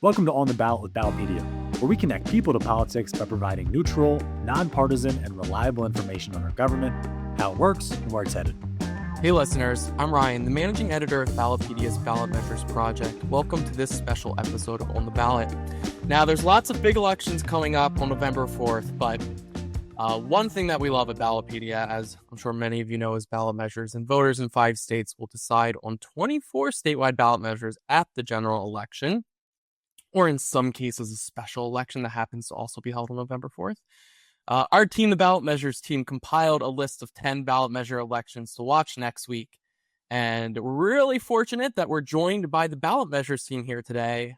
Welcome to On the Ballot with Ballotpedia, where we connect people to politics by providing neutral, nonpartisan, and reliable information on our government, how it works, and where it's headed. Hey listeners, I'm Ryan, the managing editor of Ballotpedia's Ballot Measures Project. Welcome to this special episode of On the Ballot. Now, there's lots of big elections coming up on November 4th, but one thing that we love at Ballotpedia, as I'm sure many of you know, is ballot measures, and voters in 5 states will decide on 24 statewide ballot measures at the general election, or in some cases, a special election that happens to also be held on November 4th. Our team, the Ballot Measures team, compiled a list of 10 ballot measure elections to watch next week. And we're really fortunate that we're joined by the Ballot Measures team here today,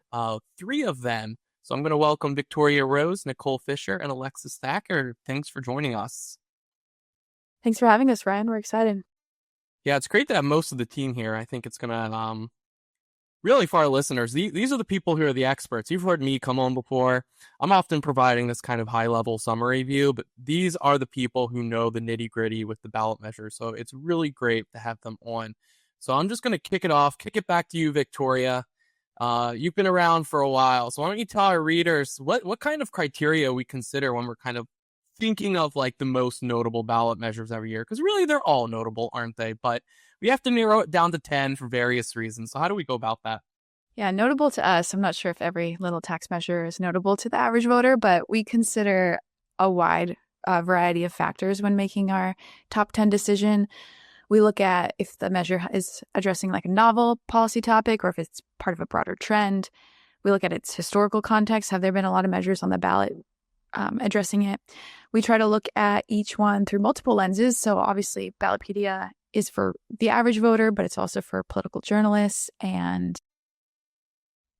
3 of them. So I'm going to welcome Victoria Rose, Nicole Fisher, and Alexis Thacker. Thanks for joining us. Thanks for having us, Ryan. We're excited. Yeah, it's great to have most of the team here. I think it's going to, really for our listeners, these are the people who are the experts. You've heard me come on before. I'm often providing this kind of high-level summary view, but these are the people who know the nitty-gritty with the ballot measure. So it's really great to have them on. So I'm just going to kick it back to you, Victoria. You've been around for a while, so why don't you tell our readers what kind of criteria we consider when we're kind of thinking of like the most notable ballot measures every year? Because really, they're all notable, aren't they? But we have to narrow it down to 10 for various reasons. So how do we go about that? Yeah, notable to us. I'm not sure if every little tax measure is notable to the average voter, but we consider a wide variety of factors when making our top 10 decision. We look at if the measure is addressing like a novel policy topic or if it's part of a broader trend. We look at its historical context. Have there been a lot of measures on the ballot addressing it? We try to look at each one through multiple lenses. So obviously, Ballotpedia is for the average voter, but it's also for political journalists and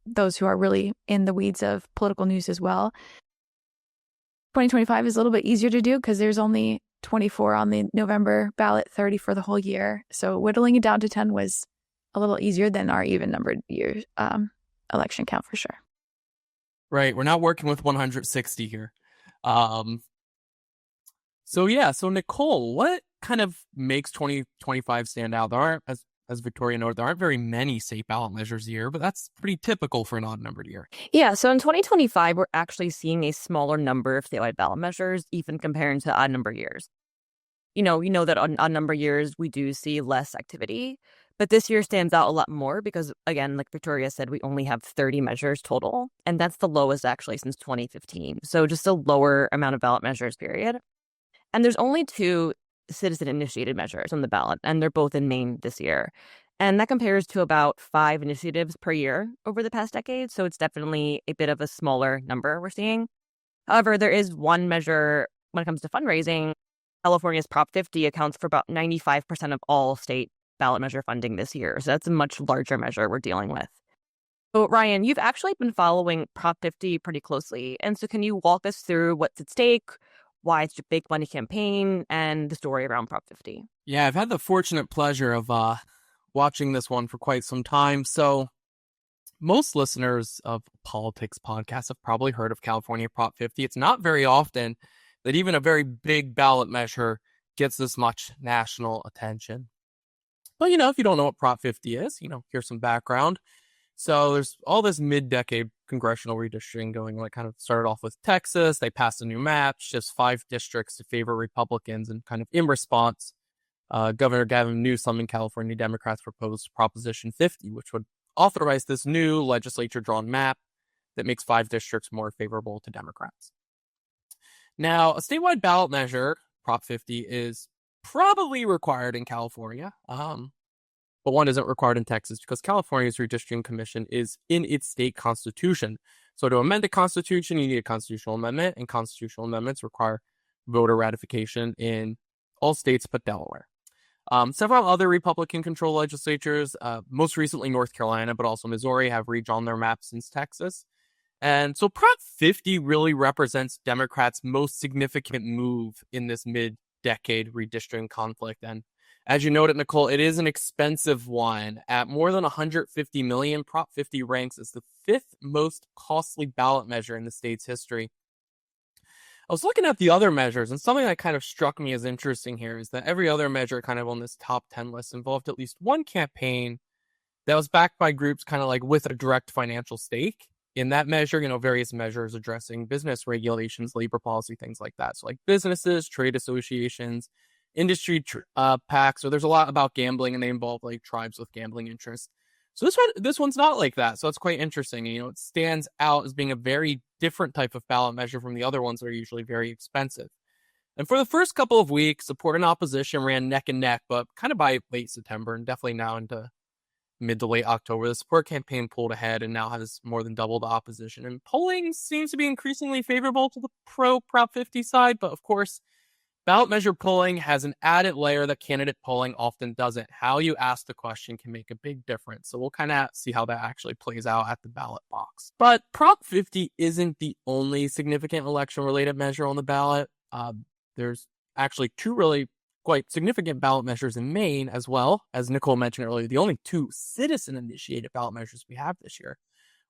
those who are really in the weeds of political news as well. 2025 is a little bit easier to do because there's only 24 on the November ballot, 30 for the whole year. So whittling it down to 10 was a little easier than our even-numbered year election count for sure. Right. We're not working with 160 here. So Nicole, what kind of makes 2025 stand out? There aren't, as Victoria noted, there aren't very many state ballot measures a year, but that's pretty typical for an odd-numbered year. Yeah, so in 2025, we're actually seeing a smaller number of statewide ballot measures, even comparing to odd-number years. You know that on odd-number years, we do see less activity, but this year stands out a lot more because, again, like Victoria said, we only have 30 measures total, and that's the lowest actually since 2015. So just a lower amount of ballot measures, period. And there's only 2 citizen-initiated measures on the ballot, and they're both in Maine this year. And that compares to about 5 initiatives per year over the past decade, so it's definitely a bit of a smaller number we're seeing. However, there is one measure when it comes to fundraising. California's Prop 50 accounts for about 95% of all state ballot measure funding this year, so that's a much larger measure we're dealing with. So, Ryan, you've actually been following Prop 50 pretty closely, and so can you walk us through what's at stake, why it's a big money campaign, and the story around Prop 50? Yeah, I've had the fortunate pleasure of watching this one for quite some time. So most listeners of politics podcasts have probably heard of California Prop 50. It's not very often that even a very big ballot measure gets this much national attention. But, if you don't know what Prop 50 is, here's some background. So there's all this mid-decade congressional redistricting going on. It kind of started off with Texas. They passed a new map, just 5 districts to favor Republicans. And kind of in response, Governor Gavin Newsom and California Democrats proposed Proposition 50, which would authorize this new legislature-drawn map that makes 5 districts more favorable to Democrats. Now, a statewide ballot measure, Prop 50, is probably required in California. But one isn't required in Texas because California's Redistricting Commission is in its state constitution. So to amend a constitution, you need a constitutional amendment, and constitutional amendments require voter ratification in all states but Delaware. Several other Republican-controlled legislatures, most recently North Carolina, but also Missouri, have redrawn their maps since Texas. And so Prop 50 really represents Democrats' most significant move in this mid-decade redistricting conflict. And as you noted, Nicole, it is an expensive one. At more than $150 million, Prop 50 ranks as the 5th most costly ballot measure in the state's history. I was looking at the other measures, and something that kind of struck me as interesting here is that every other measure kind of on this top 10 list involved at least one campaign that was backed by groups kind of like with a direct financial stake in that measure, various measures addressing business regulations, labor policy, things like that. So like businesses, trade associations, industry PACs. So there's a lot about gambling, and they involve like tribes with gambling interests. So this one's not like that. So it's quite interesting. It stands out as being a very different type of ballot measure from the other ones that are usually very expensive. And for the first couple of weeks, support and opposition ran neck and neck, but kind of by late September and definitely now into mid to late October, the support campaign pulled ahead and now has more than double the opposition. And polling seems to be increasingly favorable to the pro-Prop 50 side, but of course, ballot measure polling has an added layer that candidate polling often doesn't. How you ask the question can make a big difference. So we'll kind of see how that actually plays out at the ballot box. But Prop 50 isn't the only significant election-related measure on the ballot. There's actually two really quite significant ballot measures in Maine as well. As Nicole mentioned earlier, the only two citizen-initiated ballot measures we have this year.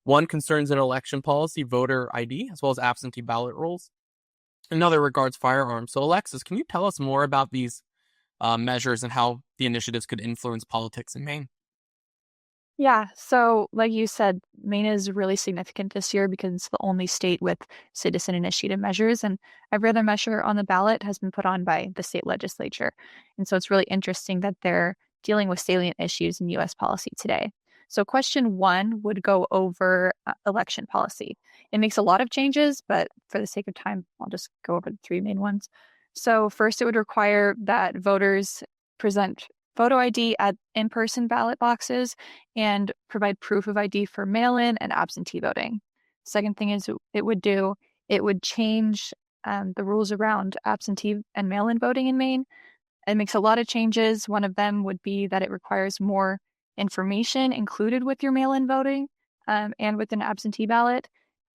One concerns an election policy, voter ID, as well as absentee ballot rules. Another regards firearms. So Alexis, can you tell us more about these measures and how the initiatives could influence politics in Maine? Yeah, so like you said, Maine is really significant this year because it's the only state with citizen-initiated measures, and every other measure on the ballot has been put on by the state legislature. And so it's really interesting that they're dealing with salient issues in U.S. policy today. So question 1 would go over election policy. It makes a lot of changes, but for the sake of time, I'll just go over the 3 main ones. So first, it would require that voters present photo ID at in-person ballot boxes and provide proof of ID for mail-in and absentee voting. Second thing is it would change the rules around absentee and mail-in voting in Maine. It makes a lot of changes. One of them would be that it requires more information included with your mail-in voting and with an absentee ballot.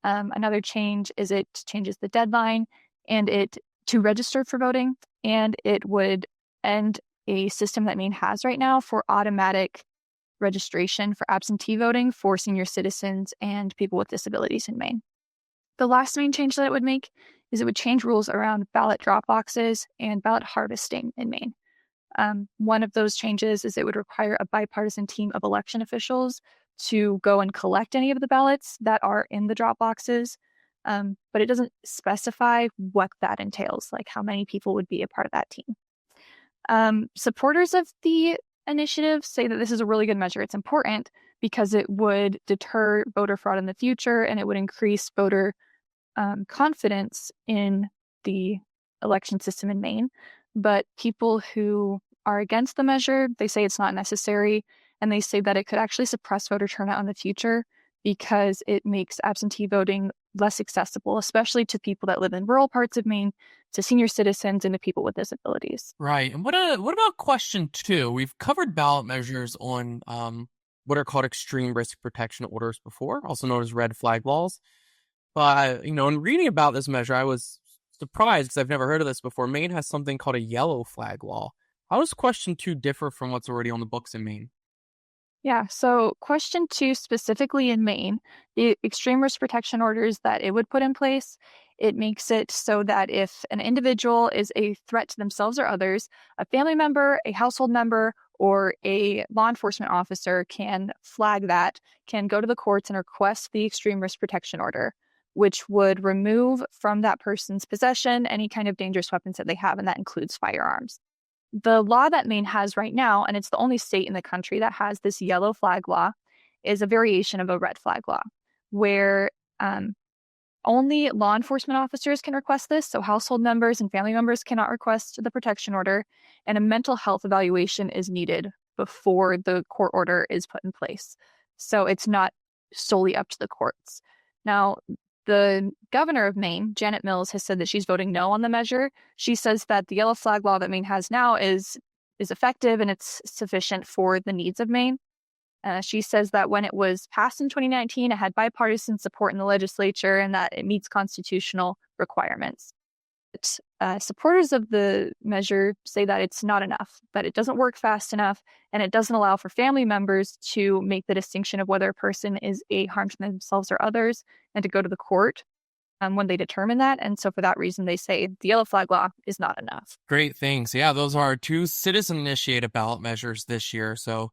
Another change is it changes the deadline to register for voting, and it would end a system that Maine has right now for automatic registration for absentee voting for senior citizens and people with disabilities in Maine. The last main change that it would make is it would change rules around ballot drop boxes and ballot harvesting in Maine. One of those changes is it would require a bipartisan team of election officials to go and collect any of the ballots that are in the drop boxes, but it doesn't specify what that entails, like how many people would be a part of that team. Supporters of the initiative say that this is a really good measure. It's important because it would deter voter fraud in the future, and it would increase voter confidence in the election system in Maine. But people who are against the measure, they say it's not necessary, and they say that it could actually suppress voter turnout in the future because it makes absentee voting less accessible, especially to people that live in rural parts of Maine, to senior citizens, and to people with disabilities. Right. And what about question 2? We've covered ballot measures on what are called extreme risk protection orders before, also known as red flag laws. But, in reading about this measure, I was surprised because I've never heard of this before. Maine has something called a yellow flag law. How does question 2 differ from what's already on the books in Maine? Yeah, so question 2 specifically in Maine, the extreme risk protection orders that it would put in place, it makes it so that if an individual is a threat to themselves or others, a family member, a household member, or a law enforcement officer can flag that, can go to the courts and request the extreme risk protection order, which would remove from that person's possession any kind of dangerous weapons that they have, and that includes firearms. The law that Maine has right now, and it's the only state in the country that has this yellow flag law, is a variation of a red flag law, where only law enforcement officers can request this, so household members and family members cannot request the protection order, and a mental health evaluation is needed before the court order is put in place. So it's not solely up to the courts. Now, the governor of Maine, Janet Mills, has said that she's voting no on the measure. She says that the yellow flag law that Maine has now is effective and it's sufficient for the needs of Maine. She says that when it was passed in 2019, it had bipartisan support in the legislature and that it meets constitutional requirements. But, supporters of the measure say that it's not enough, that it doesn't work fast enough, and it doesn't allow for family members to make the distinction of whether a person is a harm to themselves or others and to go to the court when they determine that. And so for that reason, they say the yellow flag law is not enough. Great, thanks. Yeah, those are 2 citizen-initiated ballot measures this year. So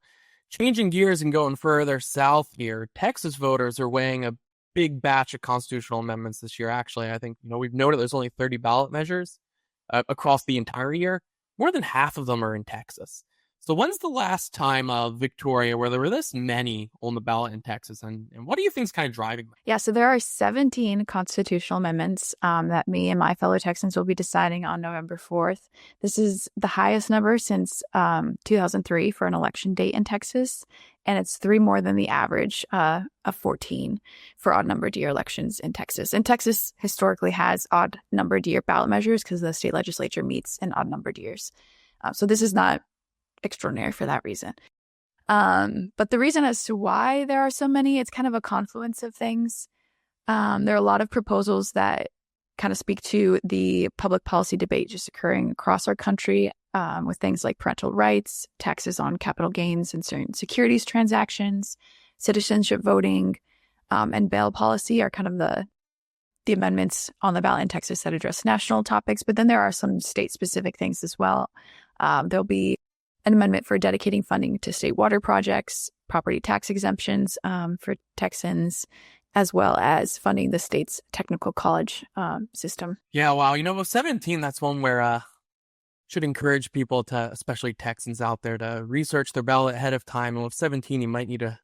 changing gears and going further south here, Texas voters are weighing a big batch of constitutional amendments this year. Actually, I think we've noted there's only 30 ballot measures across the entire year. More than half of them are in Texas. So when's the last time, Victoria, where there were this many on the ballot in Texas? And what do you think is kind of driving them? Yeah, so there are 17 constitutional amendments that me and my fellow Texans will be deciding on November 4th. This is the highest number since 2003 for an election date in Texas, and it's 3 more than the average of 14 for odd-numbered year elections in Texas. And Texas historically has odd-numbered year ballot measures because the state legislature meets in odd-numbered years. So this is not extraordinary for that reason. But the reason as to why there are so many, it's kind of a confluence of things. There are a lot of proposals that kind of speak to the public policy debate just occurring across our country with things like parental rights, taxes on capital gains and certain securities transactions, citizenship voting, and bail policy are kind of the amendments on the ballot in Texas that address national topics. But then there are some state-specific things as well. There'll be an amendment for dedicating funding to state water projects, property tax exemptions for Texans, as well as funding the state's technical college system. Yeah, wow. With 17, that's one where should encourage people to, especially Texans out there, to research their ballot ahead of time. And with 17, you might need to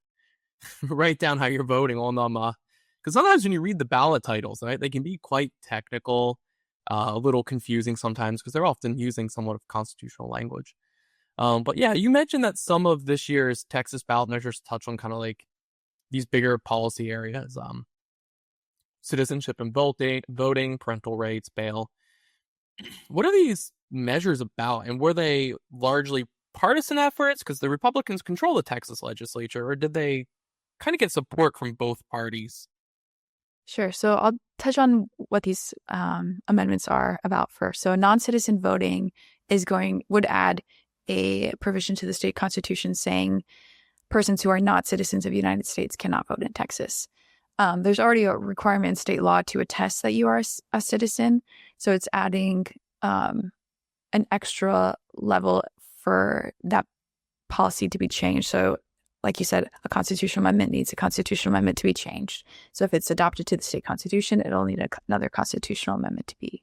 write down how you're voting on them. Because sometimes when you read the ballot titles, right, they can be quite technical, a little confusing sometimes because they're often using somewhat of constitutional language. But yeah, you mentioned that some of this year's Texas ballot measures touch on kind of like these bigger policy areas, citizenship and voting, parental rights, bail. What are these measures about? And were they largely partisan efforts because the Republicans control the Texas legislature, or did they kind of get support from both parties? Sure. So I'll touch on what these amendments are about first. So non-citizen voting would add a provision to the state constitution saying persons who are not citizens of the United States cannot vote in Texas. There's already a requirement in state law to attest that you are a citizen. So it's adding an extra level for that policy to be changed. So like you said, a constitutional amendment needs a constitutional amendment to be changed. So if it's adopted to the state constitution, it'll need another constitutional amendment to be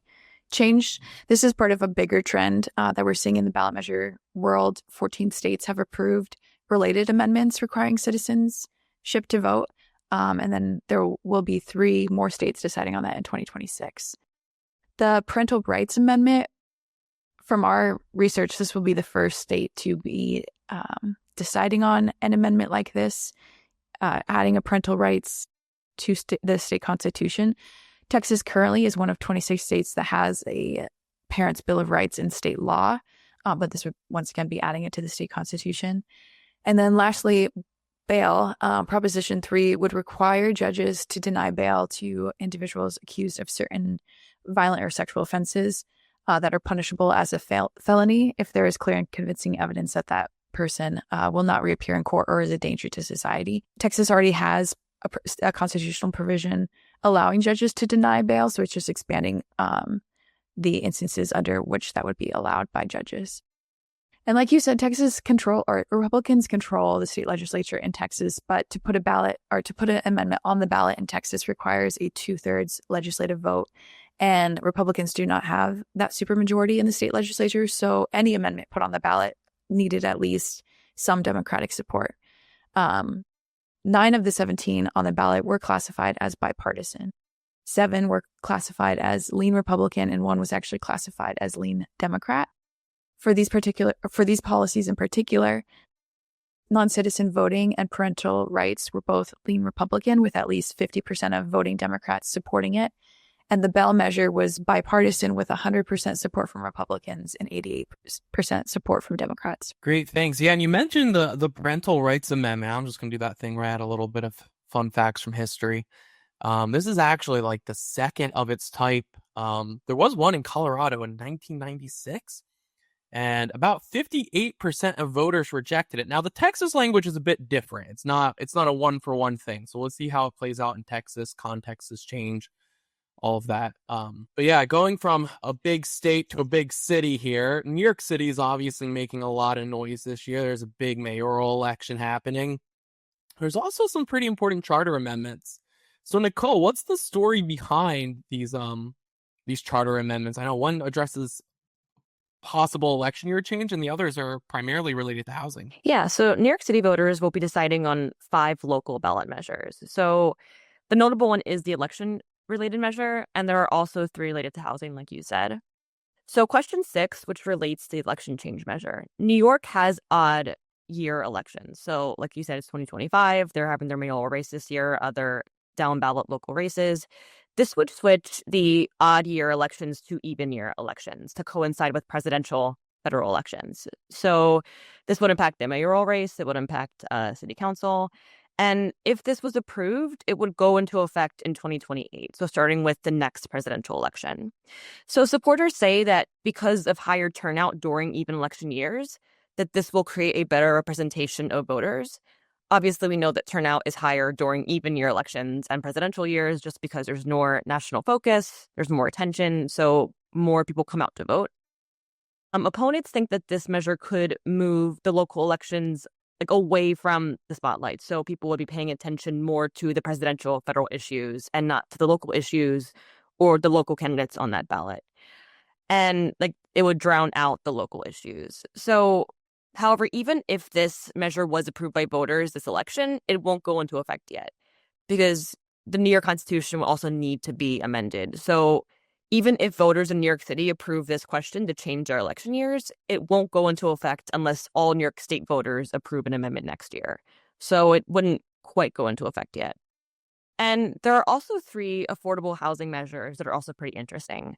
changed. This is part of a bigger trend that we're seeing in the ballot measure world. 14 states have approved related amendments requiring citizenship to vote. And then there will be 3 more states deciding on that in 2026. The Parental Rights Amendment, from our research, this will be the first state to be deciding on an amendment like this, adding a parental rights to the state constitution. Texas currently is one of 26 states that has a Parents' Bill of Rights in state law, but this would once again be adding it to the state constitution. And then lastly, bail. Proposition 3 would require judges to deny bail to individuals accused of certain violent or sexual offenses that are punishable as a felony if there is clear and convincing evidence that that person will not reappear in court or is a danger to society. Texas already has a constitutional provision allowing judges to deny bail, so it's just expanding the instances under which that would be allowed by judges. And like you said, Republicans control the state legislature in Texas, but to put an amendment on the ballot in Texas requires a 2/3 legislative vote. And Republicans do not have that supermajority in the state legislature, so any amendment put on the ballot needed at least some Democratic support. 9 of the 17 on the ballot were classified as bipartisan. 7 were classified as lean Republican, and 1 was actually classified as lean Democrat. For these policies in particular, non-citizen voting and parental rights were both lean Republican, with at least 50% of voting Democrats supporting it. And the Bell measure was bipartisan with 100% support from Republicans and 88% support from Democrats. Great, thanks. Yeah, and you mentioned the Parental Rights Amendment. I'm just going to do that thing where I add a little bit of fun facts from history. This is actually like the second of its type. There was one in Colorado in 1996, and about 58% of voters rejected it. Now, the Texas language is a bit different. It's not a one-for-one thing. So let's see how it plays out in Texas. Contexts change. All of that. But yeah, going from a big state to a big city here, New York City is obviously making a lot of noise this year. There's a big mayoral election happening. There's also some pretty important charter amendments So Nicole, what's the story behind these charter amendments? I know one addresses possible election year change and the others are primarily related to housing. Yeah, so New York City voters will be deciding on 5 local ballot measures. So the notable one is the election-related measure, and there are also 3 related to housing, like you said. So question 6, which relates to the election change measure. New York has odd year elections. So like you said, it's 2025. They're having their mayoral race this year, other down ballot local races. This would switch the odd year elections to even year elections to coincide with presidential federal elections. So this would impact the mayoral race. It would impact city council. And if this was approved, it would go into effect in 2028. So starting with the next presidential election. So supporters say that because of higher turnout during even election years, that this will create a better representation of voters. Obviously, we know that turnout is higher during even year elections and presidential years just because there's more national focus, there's more attention, so more people come out to vote. Opponents think that this measure could move the local elections away from the spotlight. So people would be paying attention more to the presidential federal issues and not to the local issues or the local candidates on that ballot. And it would drown out the local issues. So, however, even if this measure was approved by voters this election, it won't go into effect yet because the New York Constitution will also need to be amended. So even if voters in New York City approve this question to change their election years, it won't go into effect unless all New York State voters approve an amendment next year. So it wouldn't quite go into effect yet. And there are also 3 affordable housing measures that are also pretty interesting.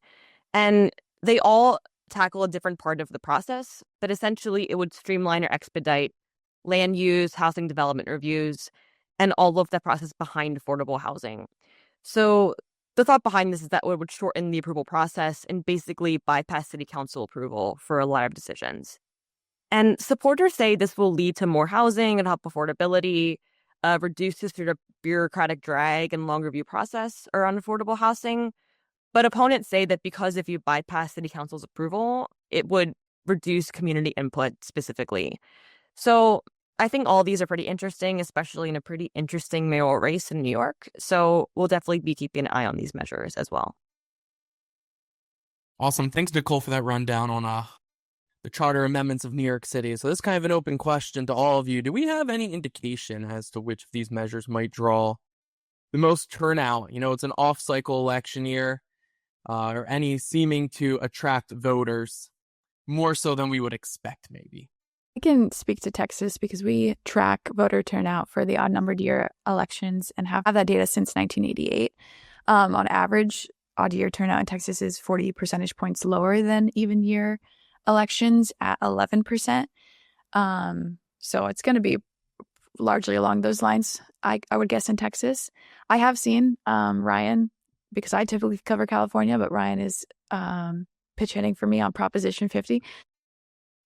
And they all tackle a different part of the process, but essentially it would streamline or expedite land use, housing development reviews, and all of the process behind affordable housing. So the thought behind this is that it would shorten the approval process and basically bypass city council approval for a lot of decisions. And supporters say this will lead to more housing and help affordability, reduce the sort of bureaucratic drag and long review process around affordable housing. But opponents say that because if you bypass city council's approval, it would reduce community input specifically. So I think all these are pretty interesting, especially in a pretty interesting mayoral race in New York. So we'll definitely be keeping an eye on these measures as well. Awesome. Thanks, Nicole, for that rundown on the charter amendments of New York City. So this is kind of an open question to all of you. Do we have any indication as to which of these measures might draw the most turnout? It's an off-cycle election year, or any seeming to attract voters more so than we would expect, maybe. I can speak to Texas because we track voter turnout for the odd-numbered year elections and have that data since 1988. On average, odd-year turnout in Texas is 40 percentage points lower than even-year elections at 11%. So it's going to be largely along those lines, I would guess, in Texas. I have seen Ryan, because I typically cover California, but Ryan is pitch hitting for me on Proposition 50,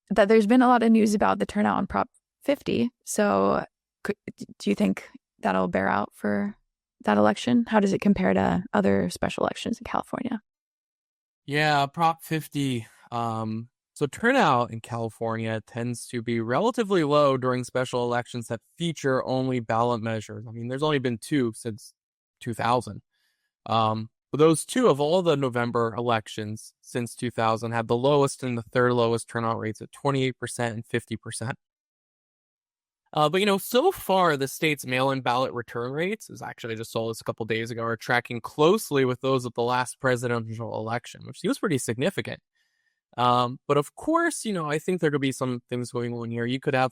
that there's been a lot of news about the turnout on Prop 50. So do you think that'll bear out for that election? How does it compare to other special elections in California? Yeah, Prop 50. So turnout in California tends to be relatively low during special elections that feature only ballot measures. I mean, there's only been 2 since 2000. But those 2 of all the November elections since 2000 had the lowest and the third lowest turnout rates at 28% and 50%. But, so far the state's mail-in ballot return rates, as actually I just saw this a couple days ago, are tracking closely with those of the last presidential election, which seems pretty significant. But of course, I think there could be some things going on here. You could have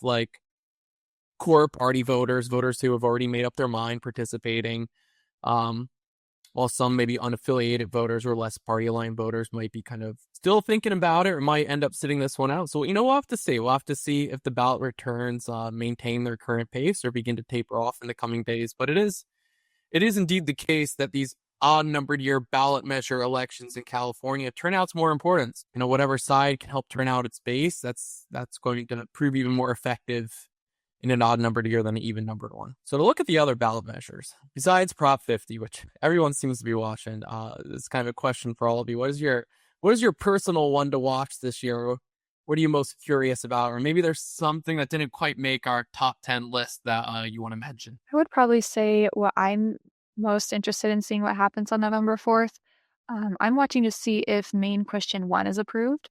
core party voters who have already made up their mind participating. While some maybe unaffiliated voters or less party-aligned voters might be kind of still thinking about it or might end up sitting this one out. So, we'll have to see. We'll have to see if the ballot returns maintain their current pace or begin to taper off in the coming days. But it is indeed the case that these odd-numbered year ballot measure elections in California, turnout's more important. Whatever side can help turn out its base, that's going to prove even more effective in an odd-numbered year than an even-numbered one. So to look at the other ballot measures, besides Prop 50, which everyone seems to be watching, this is kind of a question for all of you. What is your personal one to watch this year? What are you most curious about? Or maybe there's something that didn't quite make our top 10 list that you want to mention. I would probably say what I'm most interested in seeing what happens on November 4th. I'm watching to see if Maine Question 1 is approved.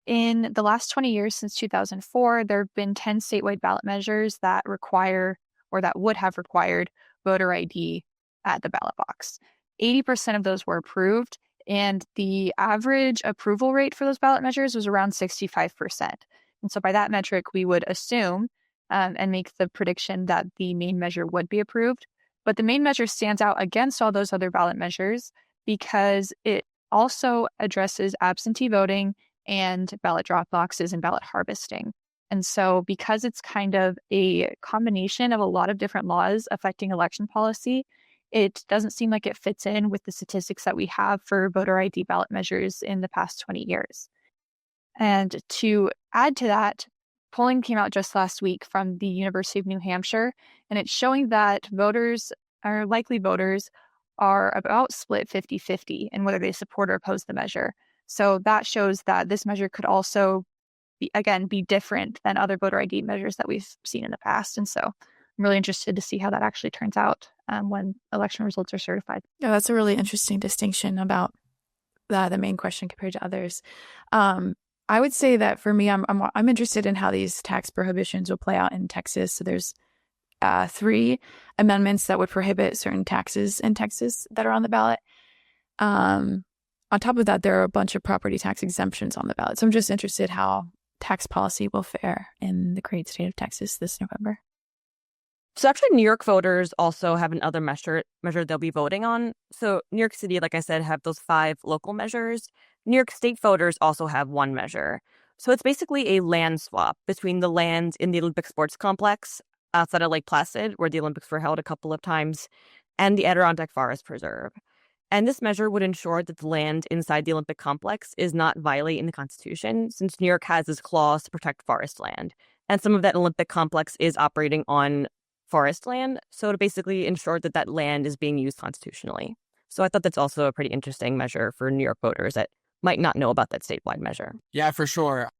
In the last 20 years since 2004, there have been 10 statewide ballot measures that require or that would have required voter ID at the ballot box. 80% of those were approved, and the average approval rate for those ballot measures was around 65%. And so by that metric, we would assume and make the prediction that the Maine measure would be approved. But the Maine measure stands out against all those other ballot measures because it also addresses absentee voting and ballot drop boxes and ballot harvesting. And so because it's kind of a combination of a lot of different laws affecting election policy, it doesn't seem like it fits in with the statistics that we have for voter ID ballot measures in the past 20 years. And to add to that, polling came out just last week from the University of New Hampshire, and it's showing that voters, or likely voters, are about split 50-50 in whether they support or oppose the measure. So that shows that this measure could also be different than other voter ID measures that we've seen in the past. And so I'm really interested to see how that actually turns out when election results are certified. Yeah, that's a really interesting distinction about the Maine question compared to others. I would say that for me, I'm interested in how these tax prohibitions will play out in Texas. So there's 3 amendments that would prohibit certain taxes in Texas that are on the ballot. On top of that, there are a bunch of property tax exemptions on the ballot. So I'm just interested how tax policy will fare in the great state of Texas this November. So actually, New York voters also have another measure they'll be voting on. So New York City, like I said, have those 5 local measures. New York State voters also have 1 measure. So it's basically a land swap between the land in the Olympic Sports Complex outside of Lake Placid, where the Olympics were held a couple of times, and the Adirondack Forest Preserve. And this measure would ensure that the land inside the Olympic complex is not violating the Constitution, since New York has this clause to protect forest land. And some of that Olympic complex is operating on forest land, so to basically ensure that that land is being used constitutionally. So I thought that's also a pretty interesting measure for New York voters that might not know about that statewide measure. Yeah, for sure.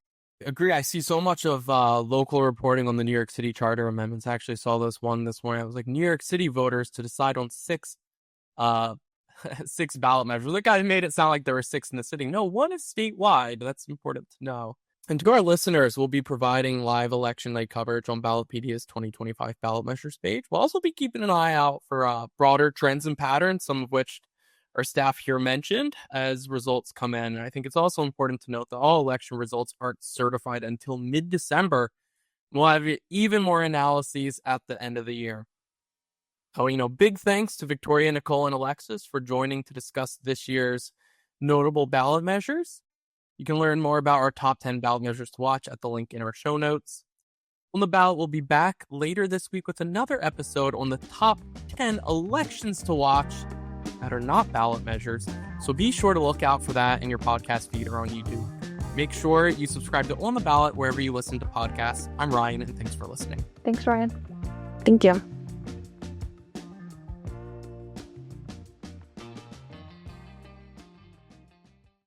Agree. I see so much of local reporting on the New York City charter amendments. I actually saw this one this morning. I was like, New York City voters to decide on 6 ballot measures. The guy made it sound like there were 6 in the city. No, 1 is statewide. That's important to know. And to our listeners, we'll be providing live election night coverage on Ballotpedia's 2025 ballot measures page. We'll also be keeping an eye out for broader trends and patterns, some of which our staff here mentioned as results come in. And I think it's also important to note that all election results aren't certified until mid-December. We'll have even more analyses at the end of the year. Oh, big thanks to Victoria, Nicole, and Alexis for joining to discuss this year's notable ballot measures. You can learn more about our top 10 ballot measures to watch at the link in our show notes. On the Ballot, we'll be back later this week with another episode on the top 10 elections to watch that are not ballot measures. So be sure to look out for that in your podcast feed or on YouTube. Make sure you subscribe to On the Ballot wherever you listen to podcasts. I'm Ryan, and thanks for listening. Thanks, Ryan. Thank you.